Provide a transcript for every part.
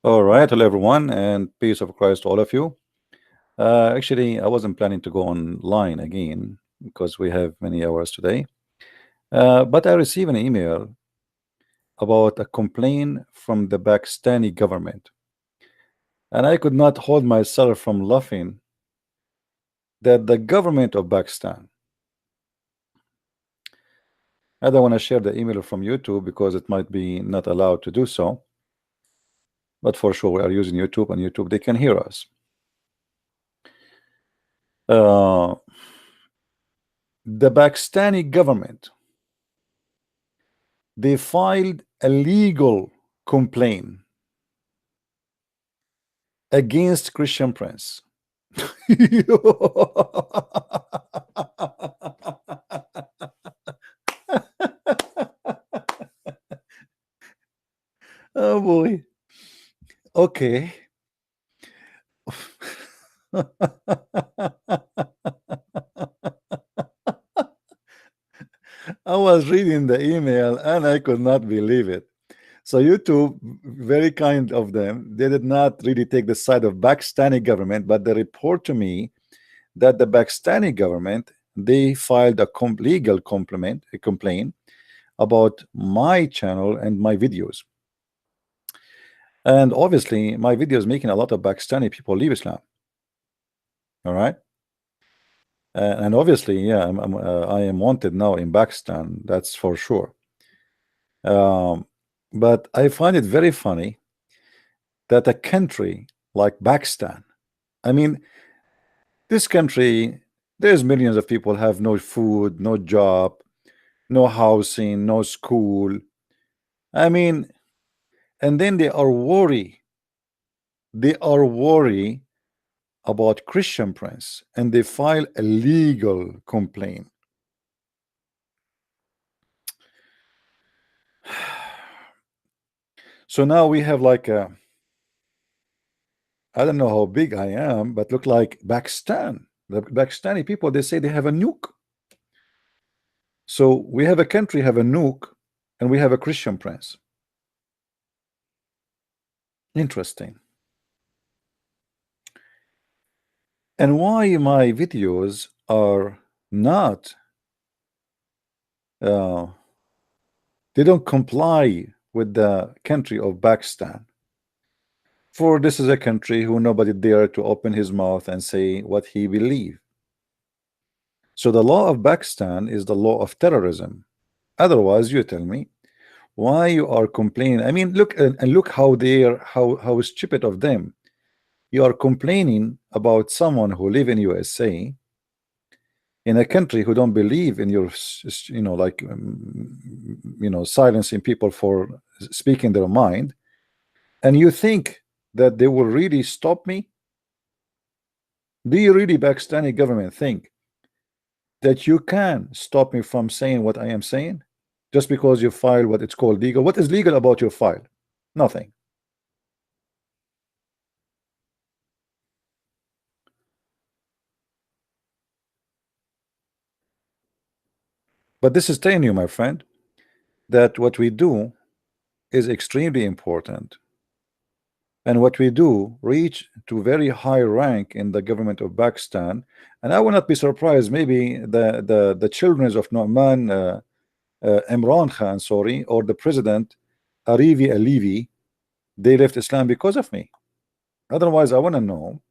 All right, hello everyone, and peace of Christ to all of you. Actually, I wasn't planning to go online again because we have many hours today. But I received an email about a complaint from the Pakistani government, and I could not hold myself from laughing that the government of Pakistan. I don't want to share the email from YouTube because it might be not allowed to do so. But for sure, we are using YouTube, and YouTube they can hear us. Uh, the Pakistani government they filed a legal complaint against Christian Prince. Oh boy. Okay. I was reading the email and I could not believe it. So YouTube, very kind of them, they did not really take the side of Pakistani government, but they report to me that the Pakistani government they filed a legal complaint about my channel and my videos. And obviously, my videos making a lot of Pakistani people leave Islam. All right. And obviously, yeah, I am wanted now in Pakistan. That's for sure. Um, but I find it very funny that a country like Pakistan, I mean, this country, there's millions of people have no food, no job, no housing, no school. I mean, and then they are worried about Christian Prince, and they file a legal complaint. So now we have like a, I don't know how big I am, but look like Pakistan. The Pakistani people, they say they have a nuke. So we have a country have a nuke, and we have a Christian Prince. Interesting. And why my videos are not they don't comply with the country of Pakistan. For this is a country who nobody dare to open his mouth and say what he believe. So the law of Pakistan is the law of terrorism. Otherwise, you tell me why you are complaining. I mean, look and look how they're how stupid of them. You are complaining about someone who live in USA in a country who don't believe in your like silencing people for speaking their mind, and you think that they will really stop me? Do you really, Pakistani government, think that you can stop me from saying what I am saying just because you file what it's called legal? What is legal about your file? Nothing. But this is telling you, my friend, that what we do is extremely important, and what we do reach to very high rank in the government of Pakistan. And I will not be surprised, maybe the children of Nu'man Imran Khan, sorry, or the president Arivi Alivi, they left Islam because of me. Otherwise, I want to know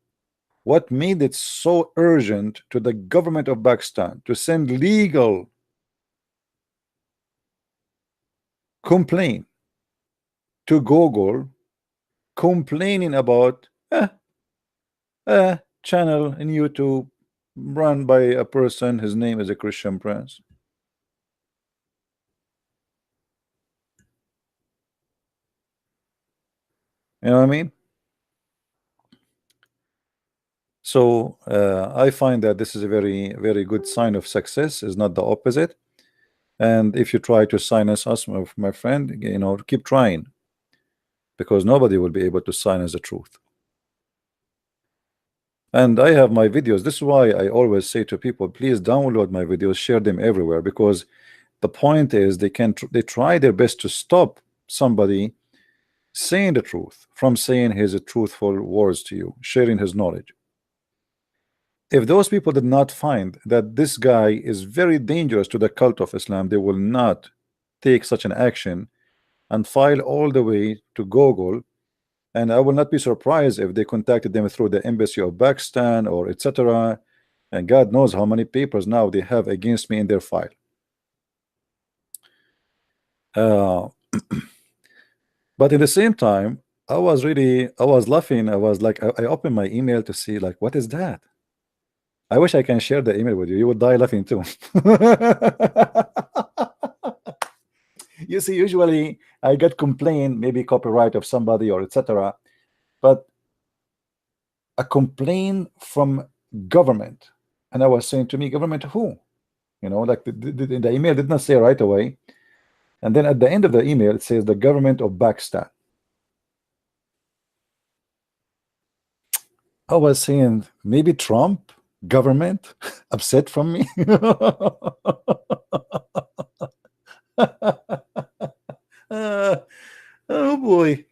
what made it so urgent to the government of Pakistan to send legal complaint to Google, complaining about a channel in YouTube run by a person, his name is a Christian Prince. You know what I mean? So I find that this is a very good sign of success, is not the opposite. And if you try to silence us, my friend, keep trying, because nobody will be able to silence the truth. And I have my videos. This is why I always say to people, please download my videos, share them everywhere, because the point is they try their best to stop somebody saying the truth, from saying his truthful words to you, sharing his knowledge. If those people did not find that this guy is very dangerous to the cult of Islam, they will not take such an action and file all the way to Google. And I will not be surprised if they contacted them through the embassy of Pakistan or etc. And God knows how many papers now they have against me in their file. But at the same time, I was laughing. I was like, I opened my email to see like, what is that? I wish I can share the email with you. You would die laughing too. You see, usually I get complaint, maybe copyright of somebody or etc. But a complaint from government, and I was saying to me, government who? You know, like the email did not say right away, and then at the end of the email it says the government of Pakistan. I was saying maybe Trump government upset from me. Oh boy.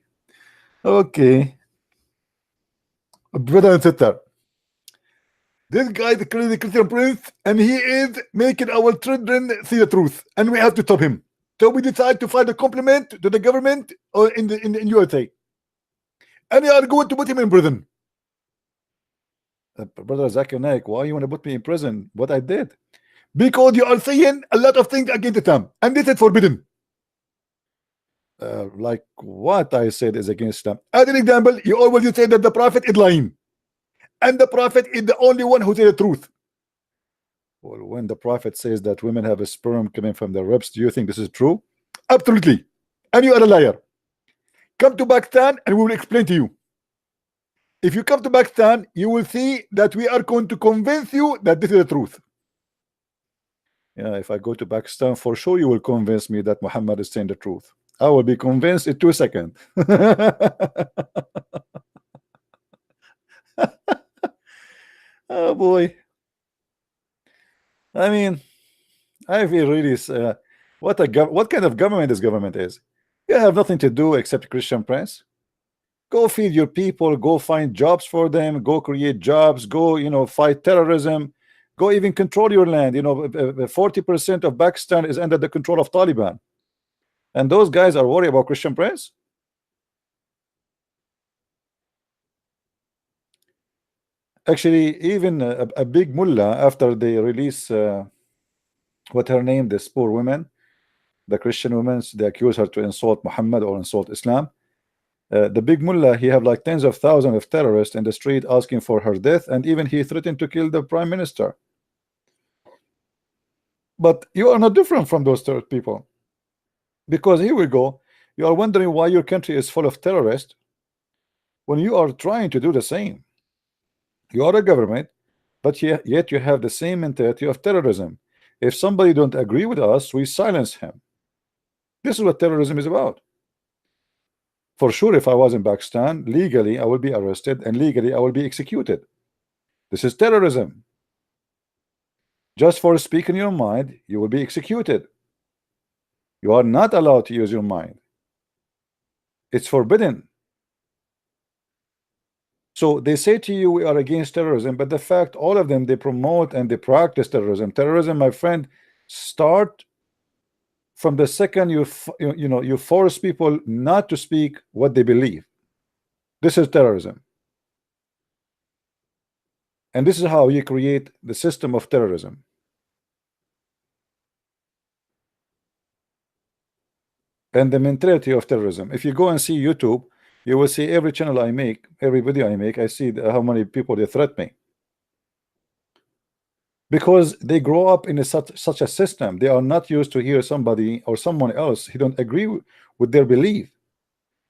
Okay. Brother and sister, this guy is the Christian prince, and he is making our children see the truth, and we have to stop him. So we decide to file a complaint to the government or in USA, and they are going to put him in prison. Brother Zakir Naik, why you want to put me in prison? What I did? Because you are saying a lot of things against Islam, and this is forbidden. Like what I said is against Islam. As an example, you always say that the Prophet is lying, and the Prophet is the only one who says the truth. Well, when the Prophet says that women have a sperm coming from their ribs, do you think this is true? Absolutely. And you are a liar. Come to Pakistan and we will explain to you. If you come to Pakistan, you will see that we are going to convince you that this is the truth. Yeah, if I go to Pakistan, for sure you will convince me that Muhammad is saying the truth. I will be convinced in 2 seconds. Oh boy. I mean, I feel really what kind of government this government is. You have nothing to do except Christian Prince. Go feed your people, go find jobs for them, go create jobs, go, you know, fight terrorism, go even control your land. You know, 40% of Pakistan is under the control of Taliban. And those guys are worried about Christian Prince. Actually, even a big mullah, after they release what her name, this poor woman, the Christian women, they accuse her to insult Muhammad or insult Islam. The big mullah, he have like tens of thousands of terrorists in the street asking for her death, and even he threatened to kill the prime minister. But you are not different from those people, because here we go, you are wondering why your country is full of terrorists when you are trying to do the same. You are a government, but yet you have the same mentality of terrorism. If somebody don't agree with us, we silence him. This is what terrorism is about. For sure, if I was in Pakistan, legally I will be arrested and legally I will be executed. This is terrorism. Just for speaking your mind, you will be executed. You are not allowed to use your mind. It's forbidden. So they say to you, we are against terrorism, but the fact all of them, they promote and they practice terrorism. Terrorism, my friend, start from the second you force people not to speak what they believe. This is terrorism. And this is how you create the system of terrorism. And the mentality of terrorism. If you go and see YouTube, you will see every channel I make, every video I make, I see how many people they threat me. Because they grow up in such a system. They are not used to hear somebody or someone else who don't agree with their belief.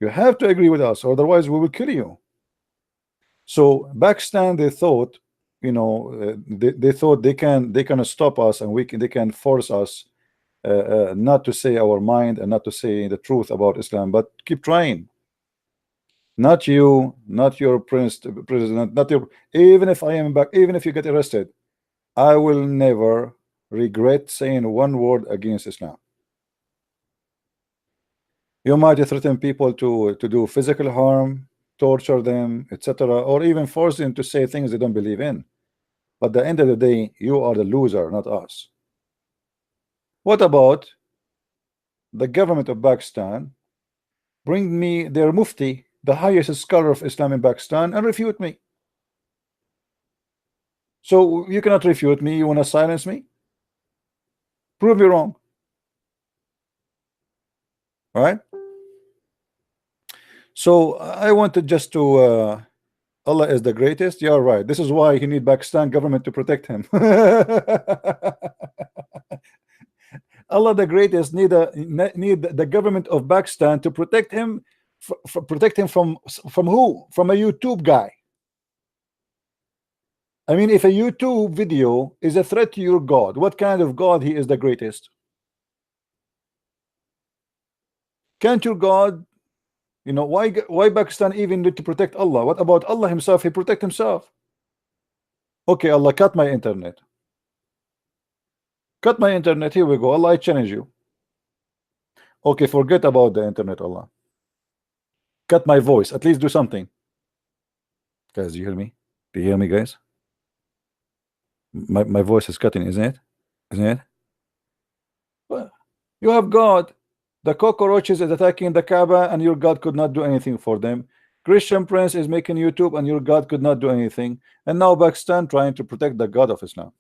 You have to agree with us, otherwise we will kill you. So Pakistan, they thought, you know, they thought they can stop us, and they can force us not to say our mind and not to say the truth about Islam. But keep trying. Not you, not your president, not your. Even if I am back, even if you get arrested, I will never regret saying one word against Islam. You might threaten people to do physical harm, torture them, etc., or even force them to say things they don't believe in. But at the end of the day, you are the loser, not us. What about the government of Pakistan? Bring me their mufti, the highest scholar of Islam in Pakistan, and refute me. So you cannot refute me. You want to silence me? Prove me wrong. Right? So I wanted just to Allah is the greatest. You're right. This is why he need Pakistan government to protect him. Allah the greatest need the government of Pakistan to protect him, protect him from who? From a YouTube guy. I mean, if a YouTube video is a threat to your God, what kind of God he is the greatest? Can't your God, you know, why Pakistan even need to protect Allah? What about Allah himself? He protect himself. Okay, Allah, cut my internet. Cut my internet. Here we go. Allah, I challenge you. Okay, forget about the internet, Allah. Cut my voice. At least do something. Guys, you hear me? Do you hear me, guys? My voice is cutting, isn't it? Isn't it? Well, you have God. The cockroaches is attacking the Kaaba, and your God could not do anything for them. Christian Prince is making YouTube, and your God could not do anything. And now Pakistan trying to protect the God of Islam.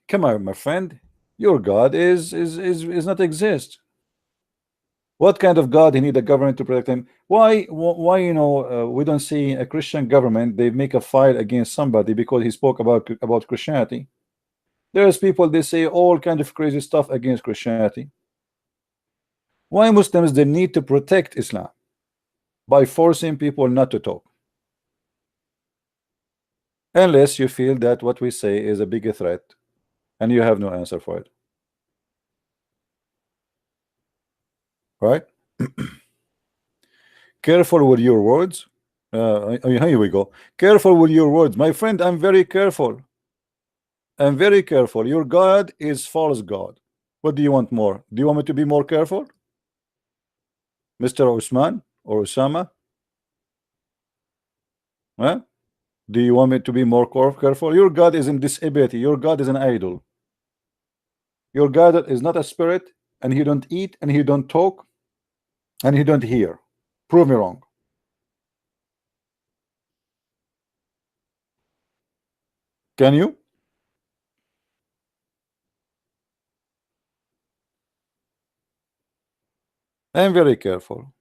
Come on, my friend. Your God is not exist. What kind of God he need a government to protect him? Why you know we don't see a Christian government they make a fight against somebody because he spoke about Christianity? There's people they say all kind of crazy stuff against Christianity. Why Muslims they need to protect Islam by forcing people not to talk? Unless you feel that what we say is a bigger threat and you have no answer for it. Right? Careful with your words. Here we go. Careful with your words. My friend, I'm very careful. I'm very careful. Your God is false God. What do you want more? Do you want me to be more careful? Mr. Usman or Osama? Huh? Do you want me to be more careful? Your God is in disability. Your God is an idol. Your God is not a spirit, and he don't eat, and he don't talk, and he don't hear. Prove me wrong. Can you? I'm very careful.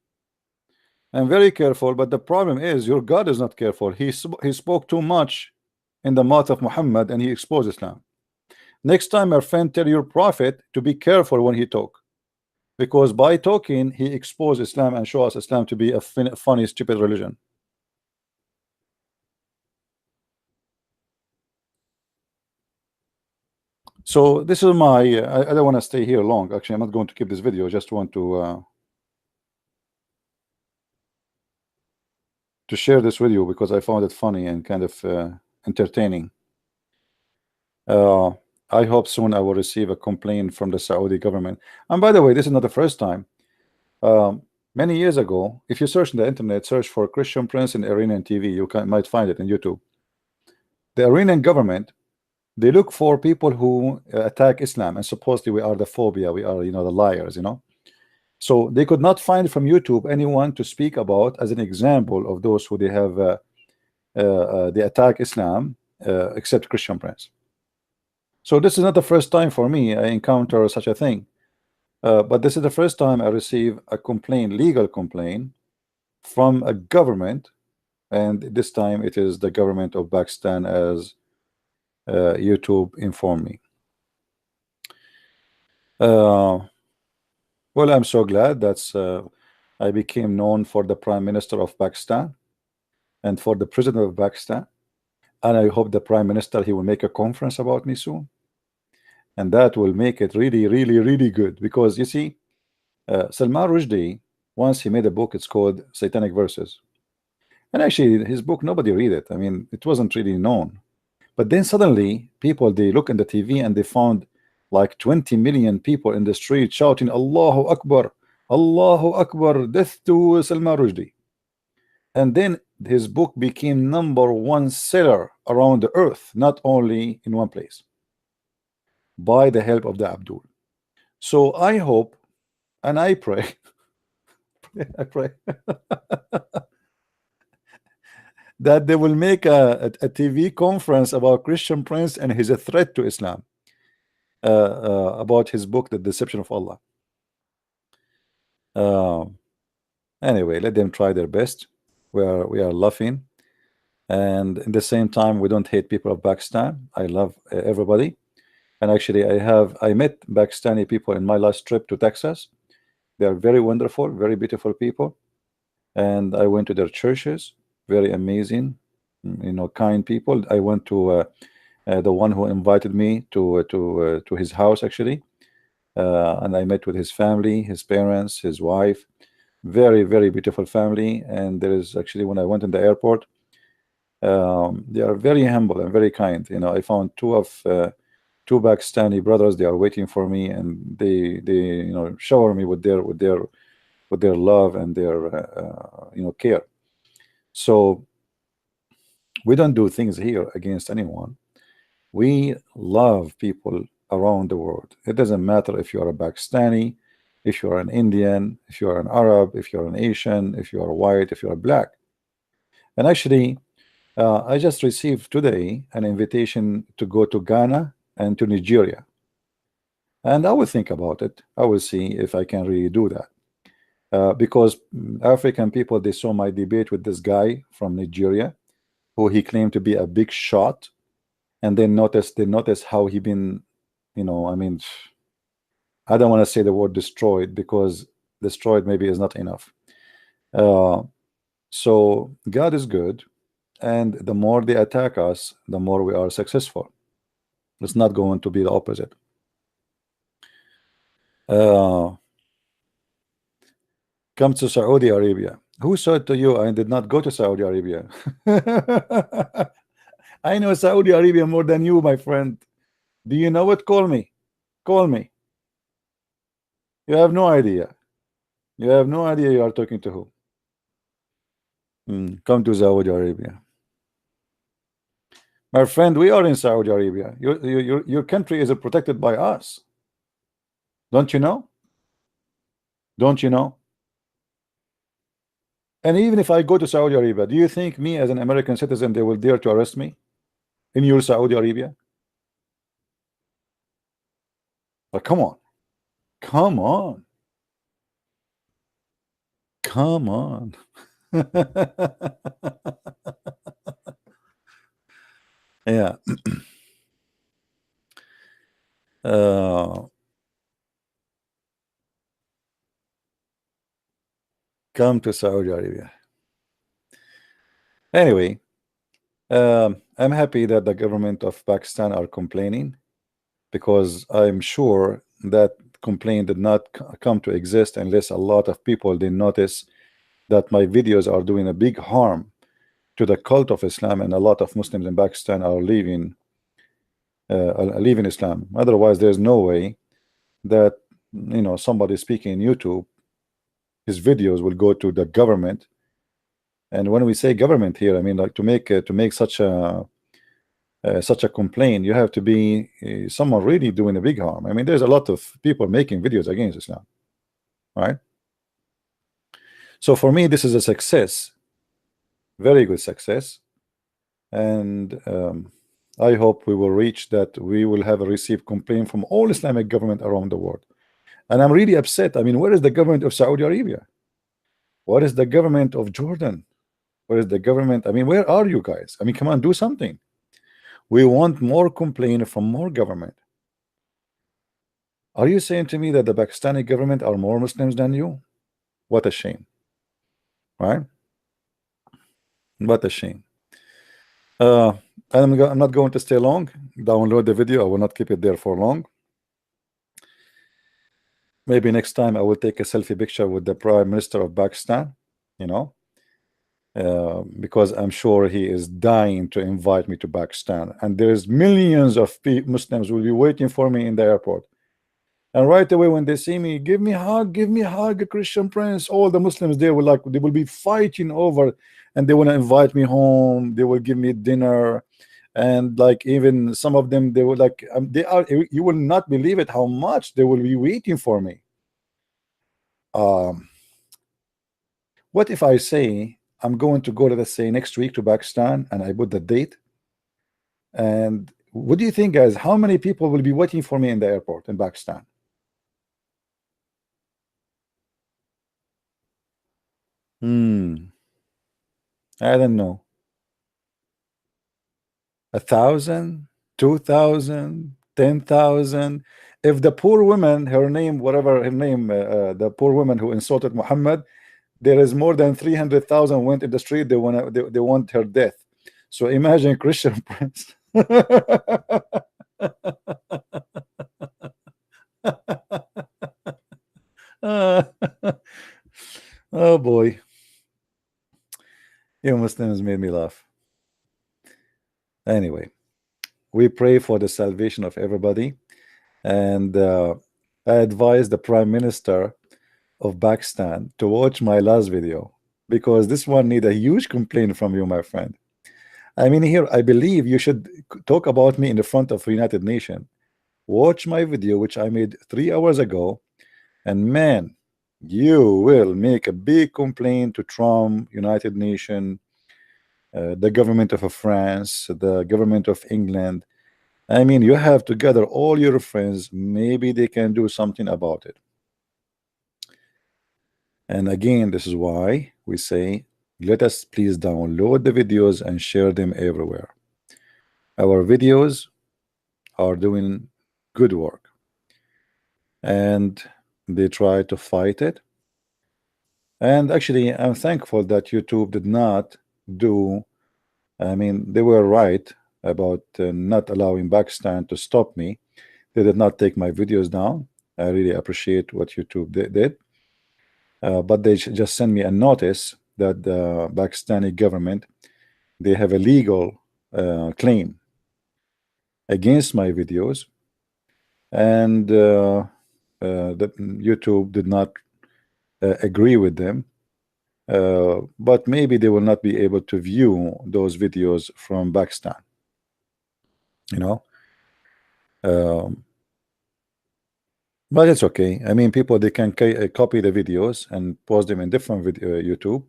I'm very careful, but the problem is your God is not careful. He spoke too much in the mouth of Muhammad, and he exposed Islam. Next time, my friend, tell your prophet to be careful when he talk, because by talking he exposed Islam and show us Islam to be a funny, stupid religion. So this is my I don't want to stay here long. Actually, I'm not going to keep this video. Just want to share this with you because I found it funny and kind of entertaining. I hope soon I will receive a complaint from the Saudi government. And by the way, this is not the first time. Many years ago, if you search in the internet, search for Christian Prince in Iranian TV, you might find it in YouTube. The Iranian government, they look for people who attack Islam, and supposedly we are the phobia, we are, you know, the liars, you know. So they could not find from YouTube anyone to speak about as an example of those who they have they attack Islam except Christian Prince. So this is not the first time for me I encounter such a thing, but this is the first time I receive a complaint, legal complaint from a government, and this time it is the government of Pakistan, as YouTube informed me. Well, I'm so glad that's I became known for the Prime Minister of Pakistan and for the President of Pakistan, and I hope the Prime Minister, he will make a conference about me soon, and that will make it really, really, really good. Because you see, Salman Rushdie, once he made a book, it's called Satanic Verses, and actually his book nobody read it. I mean, it wasn't really known, but then suddenly people, they look in the TV and they found like 20 million people in the street shouting Allahu Akbar, Allahu Akbar, death to Salman Rushdie. And then his book became #1 seller around the earth, not only in one place, by the help of the Abdul. So I hope and I pray, I pray that they will make a TV conference about Christian Prince and his threat to Islam, about his book, The Deception of Allah. Anyway, let them try their best. We are laughing, and in the same time, we don't hate people of Pakistan. I love everybody, and actually, I met Pakistani people in my last trip to Texas. They are very wonderful, very beautiful people, and I went to their churches. Very amazing, kind people. I went to the one who invited me to his house actually, and I met with his family, his parents, his wife. Very, very beautiful family. And there is actually, when I went in the airport, they are very humble and very kind. I found two Pakistani brothers. They are waiting for me, and they shower me with their love and their care. So we don't do things here against anyone. We love people around the world. It doesn't matter if you are a Pakistani, if you are an Indian, if you are an Arab, if you're an Asian, if you are white, if you are black. And actually, I just received today an invitation to go to Ghana and to Nigeria. And I will think about it. I will see if I can really do that. Because African people, they saw my debate with this guy from Nigeria, who he claimed to be a big shot, and they noticed how he been, I mean, I don't want to say the word destroyed, because destroyed maybe is not enough. So God is good, and the more they attack us, the more we are successful. It's not going to be the opposite. Come to Saudi Arabia. Who said to you I did not go to Saudi Arabia? I know Saudi Arabia more than you, my friend. Do you know it? Call me. Call me. You have no idea. You have no idea you are talking to who. Come to Saudi Arabia. My friend, we are in Saudi Arabia. Your country is protected by us. Don't you know? Don't you know? And even if I go to Saudi Arabia, do you think me as an American citizen, they will dare to arrest me in your Saudi Arabia? But come on. Come on. Come on. Yeah. Come to Saudi Arabia. Anyway, I'm happy that the government of Pakistan are complaining, because I'm sure that complaint did not come to exist unless a lot of people did notice that my videos are doing a big harm to the cult of Islam, and a lot of Muslims in Pakistan are leaving Islam. Otherwise, there's no way that somebody speaking in YouTube, his videos will go to the government. And when we say government here, I mean, like, to make such a complaint, you have to be someone really doing a big harm. I mean, there's a lot of people making videos against Islam, right? So for me, this is a success, very good success, and I hope we will reach that. We will have a received complaint from all Islamic government around the world. And I'm really upset. I mean, where is the government of Saudi Arabia? What is the government of Jordan? Where is the government? I mean, where are you guys? I mean, come on, do something. We want more complaint from more government. Are you saying to me that the Pakistani government are more Muslims than you? What a shame, right? What a shame. I'm not going to stay long. Download the video. I will not keep it there for long. Maybe next time I will take a selfie picture with the Prime Minister of Pakistan, because I'm sure he is dying to invite me to Pakistan, and there's millions of Muslims will be waiting for me in the airport. And right away when they see me, give me a hug, Christian Prince. All the Muslims there will they will be fighting over, and they want to invite me home. They will give me dinner, and like even some of them, they will they are. You will not believe it how much they will be waiting for me. Um, what if I say I'm going to go, let's say, next week to Pakistan, and I put the date? And what do you think, guys? How many people will be waiting for me in the airport in Pakistan? I don't know. 1,000, 2,000, 10,000. If the poor woman, her name, whatever her name, the poor woman who insulted Muhammad, there is more than 300,000 went in the street. They want her death. So imagine Christian Prince. Oh boy, you Muslims made me laugh. Anyway, we pray for the salvation of everybody, and I advise the Prime Minister of Pakistan to watch my last video, because this one need a huge complaint from you, my friend. I mean, here I believe you should talk about me in the front of United Nations. Watch my video, which I made 3 hours ago, and man, you will make a big complaint to Trump, United Nations, the government of France, the government of England. I mean, you have to gather all your friends. Maybe they can do something about it. And again, this is why we say, let us please download the videos and share them everywhere. Our videos are doing good work, and they try to fight it. And actually, I'm thankful that YouTube did not do, I mean, they were right about not allowing Pakistan to stop me. They did not take my videos down. I really appreciate what YouTube did. But they just sent me a notice that the Pakistani government, they have a legal claim against my videos, and that YouTube did not agree with them. But maybe they will not be able to view those videos from Pakistan, you know. But it's okay. I mean, people, they can copy the videos and post them in different video YouTube,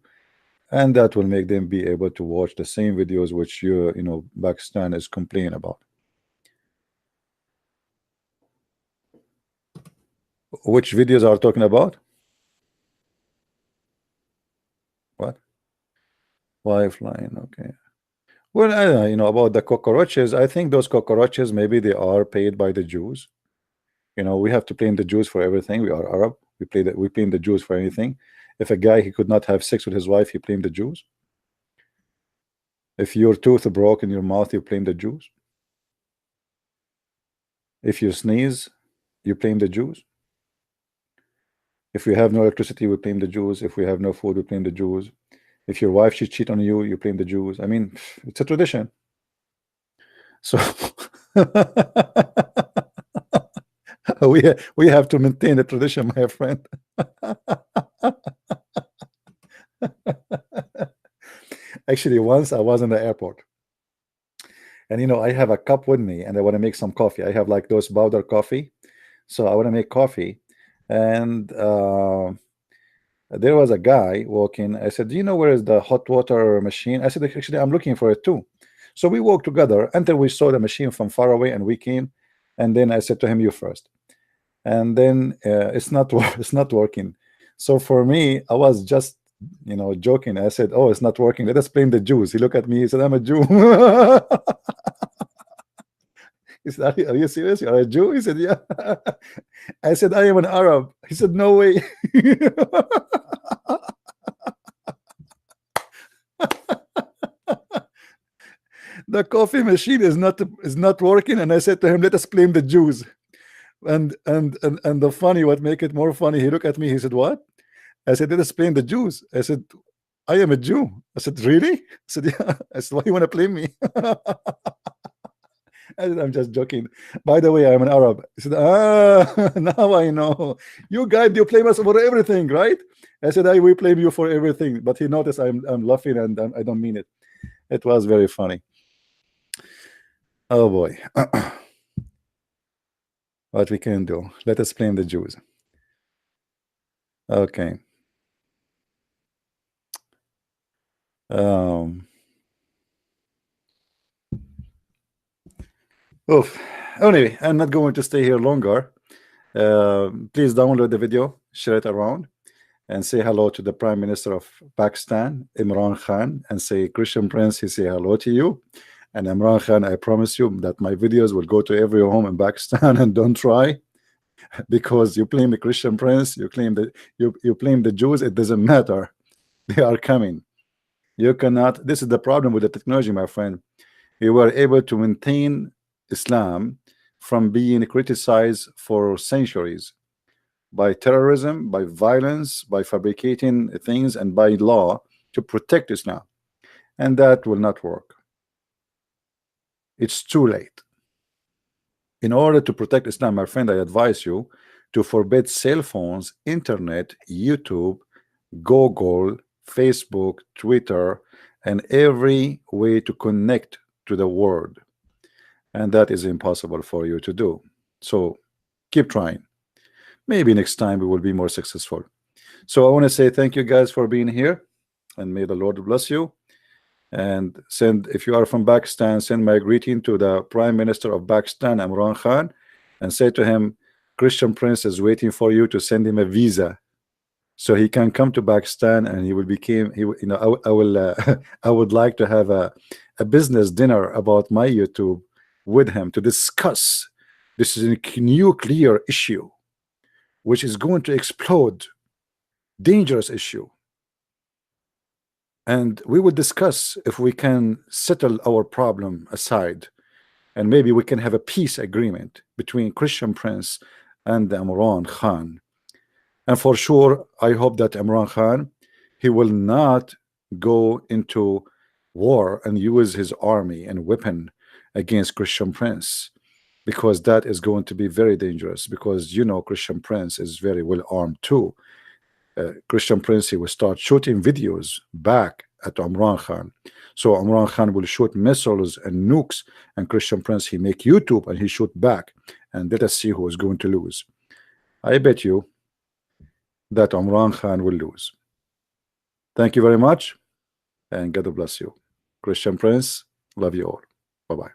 and that will make them be able to watch the same videos which you know Pakistan is complaining about. Which videos are talking about? What? Lifeline, okay. Well, I don't know, you know, about the cockroaches. I think those cockroaches, maybe they are paid by the Jews. You know, we have to blame the Jews for everything. We are Arab. We blame the Jews for anything. If a guy, he could not have sex with his wife, he blamed the Jews. If your tooth broke in your mouth, you blame the Jews. If you sneeze, you blame the Jews. If we have no electricity, we blame the Jews. If we have no food, we blame the Jews. If your wife should cheat on you, you blame the Jews. I mean, it's a tradition. So we have to maintain the tradition, my friend. Actually, once I was in the airport, and you know, I have a cup with me, and I want to make some coffee. I have like those powder coffee, so I want to make coffee, and there was a guy walking. I said, "Do you know where is the hot water machine?" I said, "Actually, I'm looking for it too." So we walked together until we saw the machine from far away, and we came. And then I said to him, "You first." And then it's not it's not working. So for me, I was just, you know, joking. I said, "Oh, it's not working. Let us blame the Jews." He looked at me. He said, "I'm a Jew." He said, are you serious? You're a Jew?" He said, "Yeah." I said, "I am an Arab." He said, "No way." The coffee machine is not working, and I said to him, "Let us blame the Jews." And the funny, what make it more funny, he looked at me. He said, "What?" I said, "Let us blame the Jews." I said, I am a Jew. I said, really? I said, yeah. I said, why you want to play me? I said, I'm just joking. By the way, I'm an Arab. He said, ah, now I know. You guys, you blame us for everything, right? I said, I will blame you for everything. But he noticed I'm laughing and I don't mean it. It was very funny. Oh boy. What we can do. Let us blame the Jews. Okay. Um, oof. Anyway, I'm not going to stay here longer. Please download the video, share it around, and say hello to the Prime Minister of Pakistan, Imran Khan, and say, Christian Prince, he say hello to you. And Imran Khan, I promise you that my videos will go to every home in Pakistan, and don't try, because you claim the Christian Prince, you claim that you claim the Jews, it doesn't matter. They are coming. You cannot. This is the problem with the technology, my friend. You were able to maintain Islam from being criticized for centuries by terrorism, by violence, by fabricating things, and by law to protect Islam. And that will not work. It's too late. In order to protect Islam, my friend, I advise you to forbid cell phones, internet, YouTube, Google, Facebook, Twitter, and every way to connect to the world. And that is impossible for you to do. So keep trying. Maybe next time we will be more successful. So I want to say thank you guys for being here, and may the Lord bless you. And send, if you are from Pakistan, send my greeting to the Prime Minister of Pakistan, Imran Khan, and say to him, Christian Prince is waiting for you to send him a visa so he can come to Pakistan, and he will become, you know, I will I would like to have a business dinner about my YouTube with him to discuss this is a nuclear issue which is going to explode, dangerous issue. And we will discuss if we can settle our problem aside, and maybe we can have a peace agreement between Christian Prince and Imran Khan. And for sure, I hope that Imran Khan, he will not go into war and use his army and weapon against Christian Prince, because that is going to be very dangerous, because you know Christian Prince is very well armed too. Christian Prince, he will start shooting videos back at Imran Khan. So Imran Khan will shoot missiles and nukes, and Christian Prince, he make YouTube and he shoot back. And let us see who is going to lose. I bet you that Imran Khan will lose. Thank you very much, and God bless you. Christian Prince, love you all. Bye-bye.